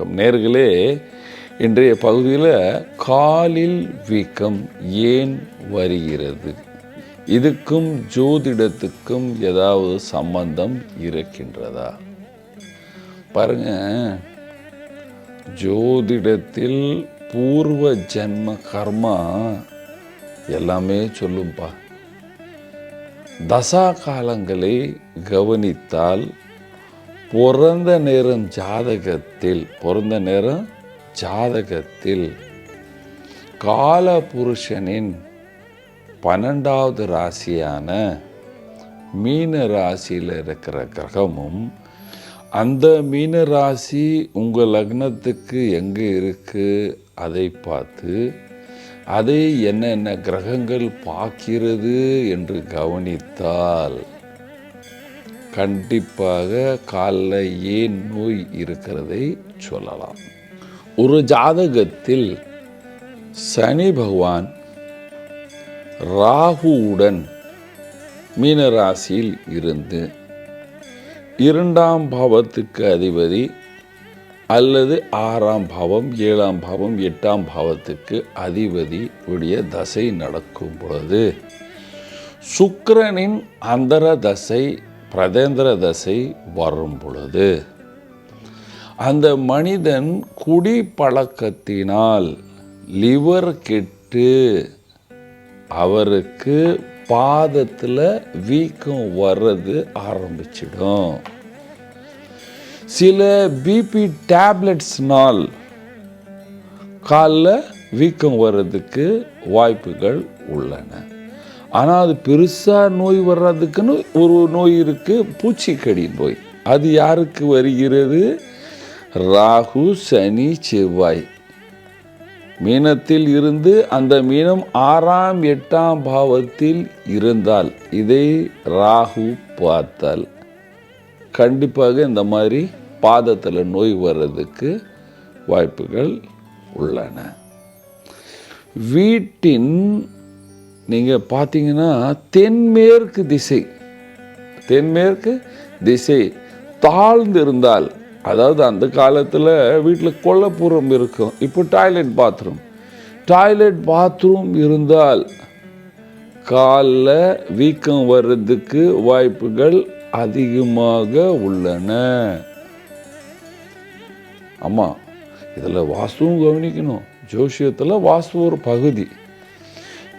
நேர்களே, இன்றைய பகுதியில் காலில் வீக்கம் ஏன் வருகிறது, இதுக்கும் ஜோதிடத்துக்கும் ஏதாவது சம்பந்தம் இருக்கின்றதா? பாருங்க, ஜோதிடத்தில் பூர்வ ஜென்ம கர்மா எல்லாமே சொல்லும்பா. தசா காலங்களை கவனித்தால் பிறந்த நேரம் ஜாதகத்தில் கால புருஷனின் 12வது ராசியான மீன ராசியில் இருக்கிற கிரகமும் அந்த மீன ராசி உங்கள் லக்னத்துக்கு எங்கே இருக்குது அதை பார்த்து அதை என்னென்ன கிரகங்கள் பார்க்கிறது என்று கவனித்தால் கண்டிப்பாக காலில் ஏன் நோய் இருக்கிறதை சொல்லலாம். ஒரு ஜாதகத்தில் சனி பகவான் ராகுவுடன் மீனராசியில் இருந்து 2ஆம் பாவத்துக்கு அதிபதி அல்லது 6ஆம் பாவம் 7ஆம் பாவம் 8ஆம் பாவத்துக்கு அதிபதி உடைய தசை நடக்கும் பொழுது சுக்கிரனின் அந்தர தசை பிரதேந்திர தசை வரும் பொழுது அந்த மனிதன் குடி பழக்கத்தினால் லிவர் கெட்டு அவருக்கு பாதத்தில் வீக்கம் வர்றது ஆரம்பிச்சிடும். சில பிபி டேப்லெட்ஸ்னால் காலில் வீக்கம் வர்றதுக்கு வாய்ப்புகள் உள்ளன. ஆனால் அது பெருசாக நோய் வர்றதுக்குன்னு ஒரு நோய் இருக்குது, பூச்சிக்கடி நோய். அது யாருக்கு வருகிறது? ராகு சனி செவ்வாய் மீனத்தில் இருந்து அந்த மீனம் 6ஆம் 8ஆம் பாவத்தில் இருந்தால் இதை ராகு பார்த்தால் கண்டிப்பாக இந்த மாதிரி பாதத்தில் நோய் வர்றதுக்கு வாய்ப்புகள் உள்ளன. வீட்டின் நீங்கள் பார்த்தீங்கன்னா தென்மேற்கு திசை தாழ்ந்து இருந்தால், அதாவது அந்த காலத்தில் வீட்டில் கொல்லைப்புறம் இருக்கும், இப்போ டாய்லெட் பாத்ரூம் இருந்தால் காலில் வீக்கம் வர்றதுக்கு வாய்ப்புகள் அதிகமாக உள்ளன. ஆமாம், இதில் வாஸ்துவும் கவனிக்கணும். ஜோசியத்தில் வாஸ்து ஒரு பகுதி.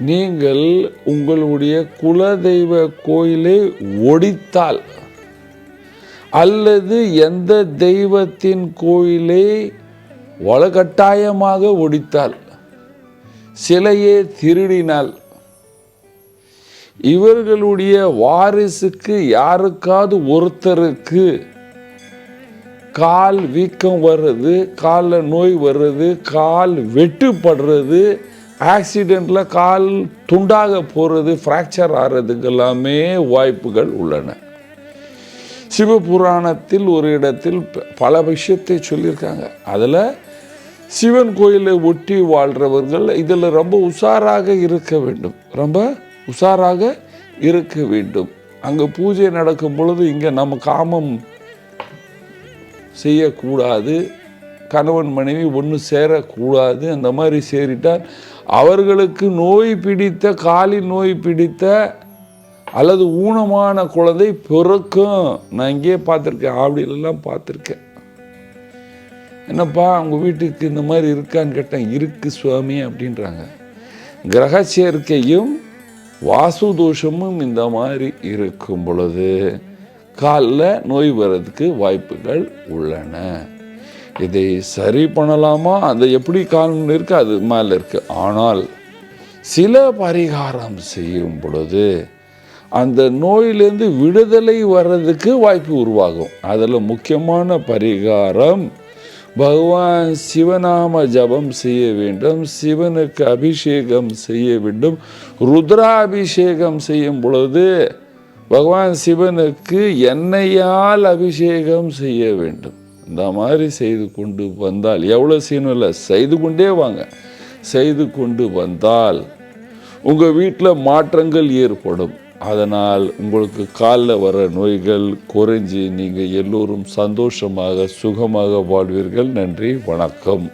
நீங்கள் உங்களுடைய குலதெய்வ கோயிலை ஒடித்தால் அல்லது எந்த தெய்வத்தின் கோயிலை வலுக்கட்டாயமாக ஒடித்தால், சிலையே திருடினால், இவர்களுடைய வாரிசுக்கு யாருக்காவது ஒருத்தருக்கு கால் வீக்கம் வர்றது, காலில் நோய் வர்றது, கால் வெட்டுப்படுறது, ஆக்சிடெண்ட்டில் கால் துண்டாக போகிறது, ஃப்ராக்சர் ஆகிறதுக்கு எல்லாமே வாய்ப்புகள் உள்ளன. சிவபுராணத்தில் ஒரு இடத்தில் பல விஷயத்தை சொல்லியிருக்காங்க. அதில் சிவன் கோயிலை ஒட்டி வாழ்கிறவர்கள் இதில் ரொம்ப உஷாராக இருக்க வேண்டும். அங்கே பூஜை நடக்கும் பொழுது இங்கே நம்ம காமம் செய்யக்கூடாது, கணவன் மனைவி ஒன்று சேரக்கூடாது. அந்த மாதிரி சேரிட்டால் அவர்களுக்கு காலில் நோய் பிடித்த அல்லது ஊனமான குழந்தை பிறக்கும். நான் இங்கேயே பார்த்துருக்கேன், ஆவடியிலெல்லாம் பார்த்துருக்கேன். என்னப்பா உங்கள் வீட்டுக்கு இந்த மாதிரி இருக்கான்னு கேட்டேன். இருக்கு சுவாமி அப்படின்றாங்க. கிரக சேர்க்கையும் வாசு தோஷமும் இந்த மாதிரி இருக்கும் பொழுது காலில் நோய் வர்றதுக்கு வாய்ப்புகள் உள்ளன. இதை சரி பண்ணலாமா? அதை எப்படி காரணம் இருக்குது, அது மேலே இருக்குது. ஆனால் சில பரிகாரம் செய்யும் பொழுது அந்த நோயிலேருந்து விடுதலை வர்றதுக்கு வாய்ப்பு உருவாகும். அதில் முக்கியமான பரிகாரம் பகவான் சிவநாம ஜபம் செய்ய வேண்டும், சிவனுக்கு அபிஷேகம் செய்ய வேண்டும். ருத்ராபிஷேகம் செய்யும் பொழுது பகவான் சிவனுக்கு எண்ணெயால் அபிஷேகம் செய்ய வேண்டும். இந்த மாதிரி செய்து கொண்டு வந்தால், எவ்வளோ சீனும் இல்லை, செய்து கொண்டே வாங்க. செய்து கொண்டு வந்தால் உங்கள் வீட்டில் மாற்றங்கள் ஏற்படும். அதனால் உங்களுக்கு காலில் வர நோய்கள் குறைஞ்சி நீங்கள் எல்லோரும் சந்தோஷமாக சுகமாக வாழ்வீர்கள். நன்றி, வணக்கம்.